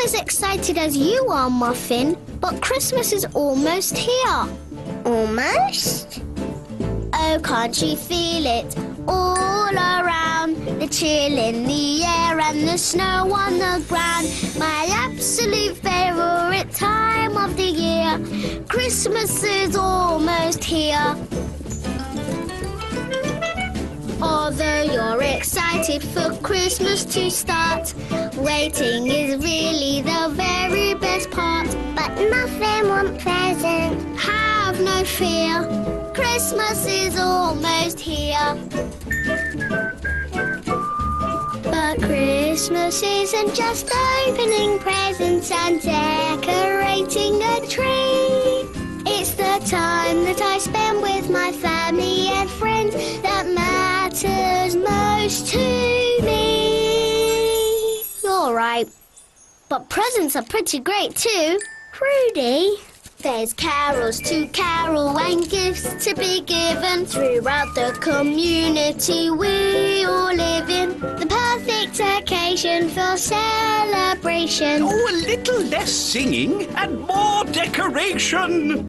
as excited as you are, Muffin, but Christmas is almost here. Almost? Oh, can't you feel it all around? The chill in the air and the snow on the ground. My absolute favourite time of the year. Christmas is almost here. Although you're excited for Christmas to start, waiting is really the very best part. But Muffin want present. Have no fear, Christmas is almost here. But Christmas isn't just opening presents and decorating a tree. It's the time that I spend with my family and friends that matters most to me. You're right, but presents are pretty great too. Rudy, there's carols to carol and gifts to be given throughout the community we all live in. The perfect occasion for celebration. Oh, a little less singing and more decoration.